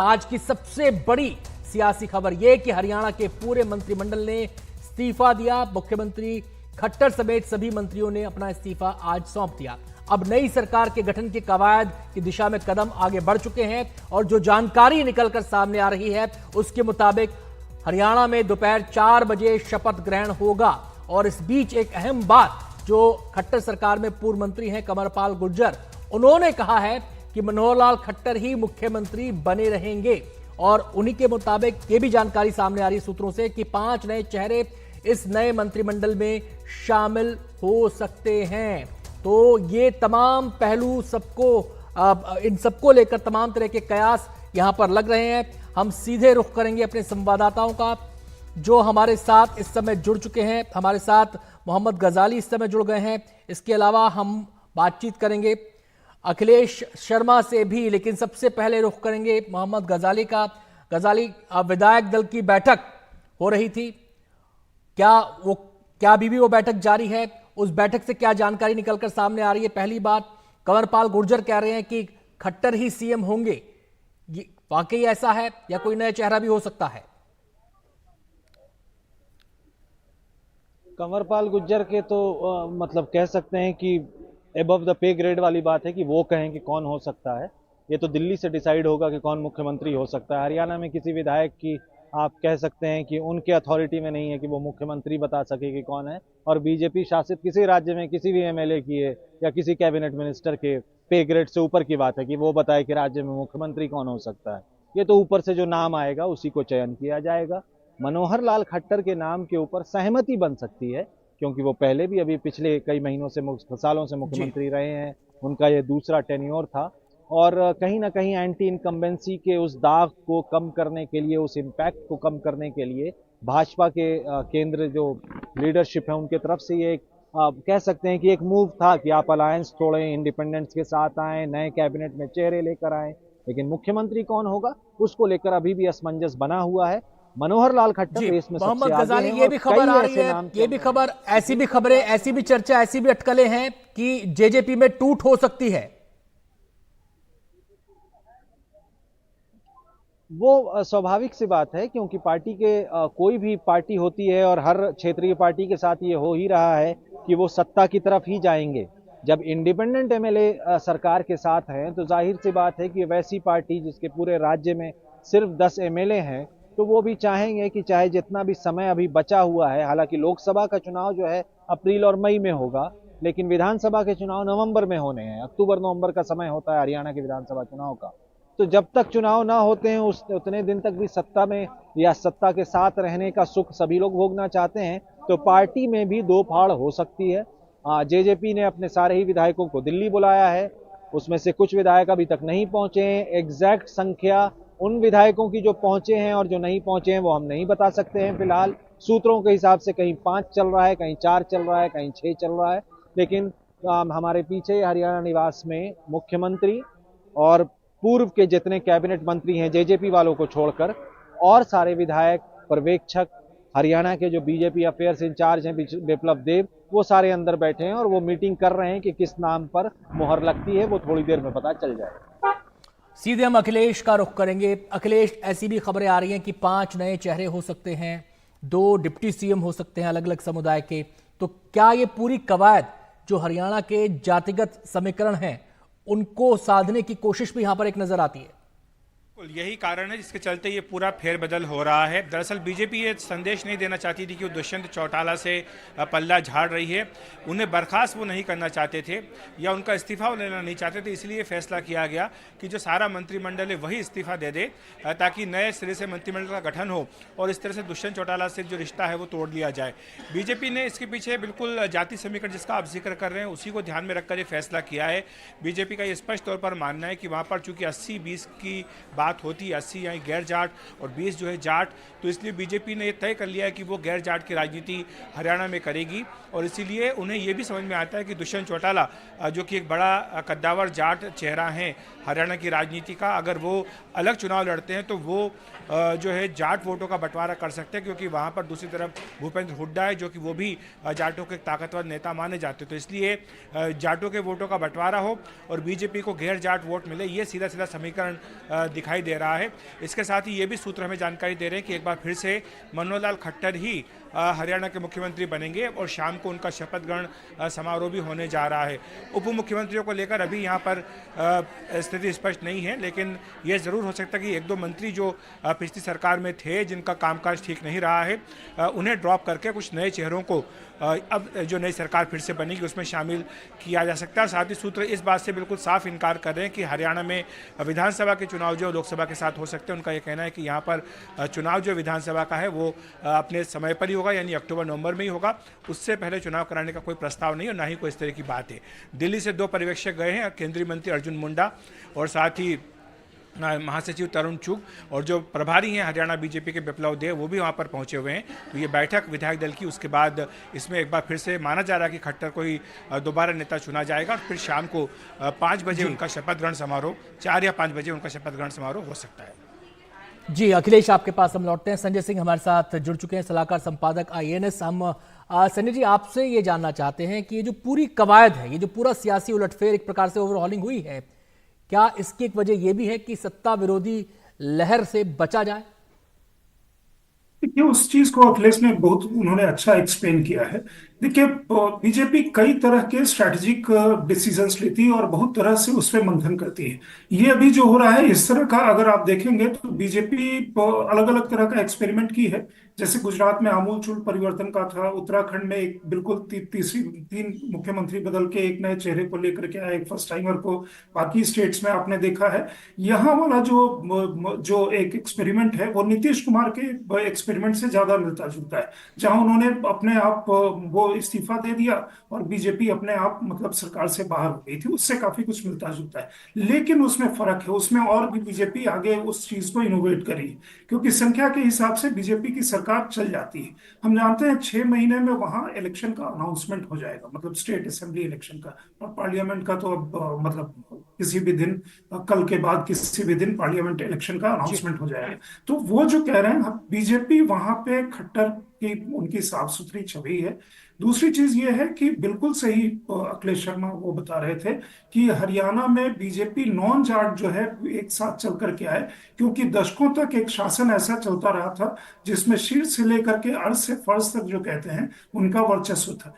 आज की सबसे बड़ी सियासी खबर यह कि हरियाणा के पूरे मंत्रिमंडल ने इस्तीफा दिया। मुख्यमंत्री खट्टर समेत सभी मंत्रियों ने अपना इस्तीफा आज सौंप दिया। अब नई सरकार के गठन की कवायद की दिशा में कदम आगे बढ़ चुके हैं और जो जानकारी निकलकर सामने आ रही है उसके मुताबिक हरियाणा में दोपहर 4 बजे शपथ ग्रहण होगा। और इस बीच एक अहम बात, जो खट्टर सरकार में पूर्व मंत्री हैं कंवरपाल गुर्जर, उन्होंने कहा है कि मनोहर लाल खट्टर ही मुख्यमंत्री बने रहेंगे। और उन्हीं के मुताबिक ये भी जानकारी सामने आ रही है सूत्रों से कि 5 नए चेहरे इस नए मंत्रिमंडल में शामिल हो सकते हैं। तो ये तमाम पहलू इन सबको लेकर तमाम तरह के कयास यहां पर लग रहे हैं। हम सीधे रुख करेंगे अपने संवाददाताओं का जो हमारे साथ इस समय जुड़ चुके हैं। हमारे साथ मोहम्मद गजाली इस समय जुड़ गए हैं। इसके अलावा हम बातचीत करेंगे अखिलेश शर्मा से भी, लेकिन सबसे पहले रुख करेंगे मोहम्मद गजाली का। गजाली, विधायक दल की बैठक हो रही थी, क्या अभी भी वो बैठक जारी है? उस बैठक से क्या जानकारी निकलकर सामने आ रही है? पहली बात, कंवरपाल गुर्जर कह रहे हैं कि खट्टर ही सीएम होंगे, ये वाकई ऐसा है या कोई नया चेहरा भी हो सकता है? कंवरपाल गुर्जर के तो मतलब कह सकते हैं कि एबव द पे ग्रेड वाली बात है कि वो कहें कि कौन हो सकता है। ये तो दिल्ली से डिसाइड होगा कि कौन मुख्यमंत्री हो सकता है। हरियाणा में किसी विधायक की आप कह सकते हैं कि उनके अथॉरिटी में नहीं है कि वो मुख्यमंत्री बता सके कि कौन है। और बीजेपी शासित किसी राज्य में किसी भी एमएलए की है या किसी कैबिनेट मिनिस्टर के पे ग्रेड से ऊपर की बात है कि वो बताए कि राज्य में मुख्यमंत्री कौन हो सकता है। ये तो ऊपर से जो नाम आएगा उसी को चयन किया जाएगा। मनोहर लाल खट्टर के नाम के ऊपर सहमति बन सकती है क्योंकि वो पहले भी अभी पिछले कई महीनों से सालों से मुख्यमंत्री रहे हैं। उनका ये दूसरा टेन्योर था और कहीं ना कहीं एंटी इनकम्बेंसी के उस दाग को कम करने के लिए, उस इम्पैक्ट को कम करने के लिए भाजपा के केंद्र जो लीडरशिप है उनके तरफ से ये कह सकते हैं कि एक मूव था कि आप अलायंस तोड़ें, इंडिपेंडेंट्स के साथ आएं, नए कैबिनेट में चेहरे लेकर आएं। लेकिन मुख्यमंत्री कौन होगा उसको लेकर अभी भी असमंजस बना हुआ है। मनोहर लाल खट्टर रेस में मोहम्मद गजाली, ये भी खबर आ रही है, ये भी खबर, ऐसी भी खबरें, ऐसी भी चर्चा, ऐसी भी अटकलें हैं कि जेजेपी में टूट हो सकती है। वो स्वाभाविक सी बात है क्योंकि पार्टी के कोई भी पार्टी होती है और हर क्षेत्रीय पार्टी के साथ ये हो ही रहा है कि वो सत्ता की तरफ ही जाएंगे। जब इंडिपेंडेंट एमएलए सरकार के साथ हैं तो जाहिर सी बात है कि वैसी पार्टी जिसके पूरे राज्य में सिर्फ 10 एमएलए हैं तो वो भी चाहेंगे कि चाहे जितना भी समय अभी बचा हुआ है, हालांकि लोकसभा का चुनाव जो है अप्रैल और मई में होगा, लेकिन विधानसभा के चुनाव नवंबर में होने हैं। अक्टूबर नवंबर का समय होता है हरियाणा के विधानसभा चुनाव का। तो जब तक चुनाव ना होते हैं उतने दिन तक भी सत्ता में या सत्ता के साथ रहने का सुख सभी लोग भोगना चाहते हैं। तो पार्टी में भी दो फाड़ हो सकती है। जेजेपी ने अपने सारे ही विधायकों को दिल्ली बुलाया है, उसमें से कुछ विधायक अभी तक नहीं पहुंचे हैं। एग्जैक्ट संख्या उन विधायकों की जो पहुंचे हैं और जो नहीं पहुंचे हैं वो हम नहीं बता सकते हैं फिलहाल। सूत्रों के हिसाब से कहीं 5 चल रहा है, कहीं 4 चल रहा है, कहीं 6 चल रहा है। लेकिन हमारे पीछे हरियाणा निवास में मुख्यमंत्री और पूर्व के जितने कैबिनेट मंत्री हैं जेजेपी वालों को छोड़कर और सारे विधायक, पर्यवेक्षक, हरियाणा के जो बीजेपी अफेयर्स इंचार्ज हैं विप्लव देव, वो सारे अंदर बैठे हैं और वो मीटिंग कर रहे हैं कि किस नाम पर मोहर लगती है। वो थोड़ी देर में पता चल जाएगा। सीधे हम अखिलेश का रुख करेंगे। अखिलेश, ऐसी भी खबरें आ रही हैं कि 5 नए चेहरे हो सकते हैं, 2 डिप्टी सीएम हो सकते हैं अलग अलग समुदाय के। तो क्या ये पूरी कवायद जो हरियाणा के जातिगत समीकरण हैं उनको साधने की कोशिश भी यहां पर एक नजर आती है? यही कारण है जिसके चलते ये पूरा फेरबदल हो रहा है। दरअसल बीजेपी ये संदेश नहीं देना चाहती थी कि वो दुष्यंत चौटाला से पल्ला झाड़ रही है। उन्हें बर्खास्त वो नहीं करना चाहते थे या उनका इस्तीफा वो लेना नहीं चाहते थे, इसलिए फैसला किया गया कि जो सारा मंत्रिमंडल है वही इस्तीफा दे दे ताकि नए सिरे से मंत्रिमंडल का गठन हो और इस तरह से दुष्यंत चौटाला से जो रिश्ता है वो तोड़ लिया जाए। बीजेपी ने इसके पीछे बिल्कुल जाति समीकरण जिसका आप जिक्र कर रहे हैं उसी को ध्यान में रखकर ये फैसला किया है। बीजेपी का ये स्पष्ट तौर पर मानना है कि वहाँ पर चूंकि 80-20 की बात होती है, 80 यहाँ गैर जाट और 20 जो है जाट, तो इसलिए बीजेपी ने यह तय कर लिया है कि वो गैर जाट की राजनीति हरियाणा में करेगी। और इसीलिए उन्हें यह भी समझ में आता है कि दुष्यंत चौटाला जो कि एक बड़ा कद्दावर जाट चेहरा है हरियाणा की राजनीति का, अगर वो अलग चुनाव लड़ते हैं तो वो जो है जाट वोटों का बंटवारा कर सकते हैं क्योंकि वहाँ पर दूसरी तरफ भूपेंद्र हुड्डा है जो कि वो भी जाटों के ताकतवर नेता माने जाते। तो इसलिए जाटों के वोटों का बंटवारा हो और बीजेपी को गैर जाट वोट मिले, ये सीधा सीधा समीकरण दिखाई दिखाई दे रहा है। इसके साथ ही ये भी सूत्र हमें जानकारी दे रहे हैं कि एक बार फिर से मनोहर लाल खट्टर ही हरियाणा के मुख्यमंत्री बनेंगे और शाम को उनका शपथ ग्रहण समारोह भी होने जा रहा है। उप मुख्यमंत्रियों को लेकर अभी यहाँ पर स्थिति स्पष्ट नहीं है, लेकिन यह ज़रूर हो सकता है कि एक दो मंत्री जो पिछली सरकार में थे, जिनका कामकाज ठीक नहीं रहा है, उन्हें ड्रॉप करके कुछ नए चेहरों को अब जो नई सरकार फिर से बनेगी उसमें शामिल किया जा सकता है। साथ ही सूत्र इस बात से बिल्कुल साफ इनकार कर रहे हैं कि हरियाणा में विधानसभा के चुनाव जो लोकसभा के साथ हो सकते हैं। उनका ये कहना है कि यहाँ पर चुनाव जो विधानसभा का है वो अपने समय पर ही होगा, यानी अक्टूबर नवंबर में ही होगा। उससे पहले चुनाव कराने का कोई प्रस्ताव नहीं और ना ही कोई इस तरह की बात है। दिल्ली से 2 पर्यवेक्षक गए हैं, केंद्रीय मंत्री अर्जुन मुंडा और साथ ही महासचिव तरुण चुग, और जो प्रभारी हैं हरियाणा बीजेपी के विप्लव देव, वो भी वहाँ पर पहुँचे हुए हैं। तो ये बैठक विधायक दल की, उसके बाद इसमें एक बार फिर से माना जा रहा है कि खट्टर को ही दोबारा नेता चुना जाएगा और फिर शाम को 5 बजे उनका शपथ ग्रहण समारोह, 4 या 5 बजे उनका शपथ ग्रहण समारोह हो सकता है। जी अखिलेश, आपके पास हम लौटते हैं। संजय सिंह हमारे साथ जुड़ चुके हैं, सलाहकार संपादक IANS। हम संजय जी आपसे ये जानना चाहते हैं कि ये जो पूरी कवायद है, ये जो पूरा सियासी उलटफेर एक प्रकार से ओवरहॉलिंग हुई है, क्या इसकी एक वजह यह भी है कि सत्ता विरोधी लहर से बचा जाए? देखिए, उस चीज को अखिलेश ने बहुत उन्होंने अच्छा एक्सप्लेन किया है। देखिए, बीजेपी कई तरह के स्ट्रैटेजिक डिसीजंस लेती है और बहुत तरह से उस पर मंथन करती है। ये अभी जो हो रहा है इस तरह का अगर आप देखेंगे तो बीजेपी अलग अलग तरह का एक्सपेरिमेंट की है। जैसे गुजरात में आमूलचूल परिवर्तन का था, उत्तराखंड में एक बिल्कुल तीसरी 3 मुख्यमंत्री बदल के एक नए चेहरे को लेकर के आए, एक फर्स्ट टाइमर को। बाकी स्टेट्स में आपने देखा है। यहाँ वाला जो एक एक्सपेरिमेंट है वो नीतीश कुमार के एक्सपेरिमेंट से ज्यादा मिलता जुलता है, जहां उन्होंने अपने आप वो इस्तीफा दे दिया और बीजेपी अपने आप मतलब सरकार से बाहर हो गई थी। उससे काफी कुछ मिलता जुलता है, लेकिन उसमें फर्क है। उसमें और भी बीजेपी आगे उस चीज को इनोवेट करी, क्योंकि संख्या के हिसाब से बीजेपी की सरकार चल जाती है। हम जानते हैं 6 महीने में वहां इलेक्शन का अनाउंसमेंट हो जाएगा, मतलब स्टेट असेंबली इलेक्शन का, और पार्लियामेंट का तो अब मतलब किसी भी दिन, कल के बाद किसी भी दिन पार्लियामेंट इलेक्शन का अनाउंसमेंट हो जाएगा। तो वो जो कह रहे हैं बीजेपी, वहां पे खट्टर की उनकी साफ सुथरी छवि है। दूसरी चीज ये है कि बिल्कुल सही अखिलेश शर्मा वो बता रहे थे कि हरियाणा में बीजेपी नॉन जाट जो है एक साथ चल करके आए, क्योंकि दशकों तक एक शासन ऐसा चलता रहा था जिसमें शीर्ष से लेकर के अर्श से फर्श तक जो कहते हैं उनका वर्चस्व था।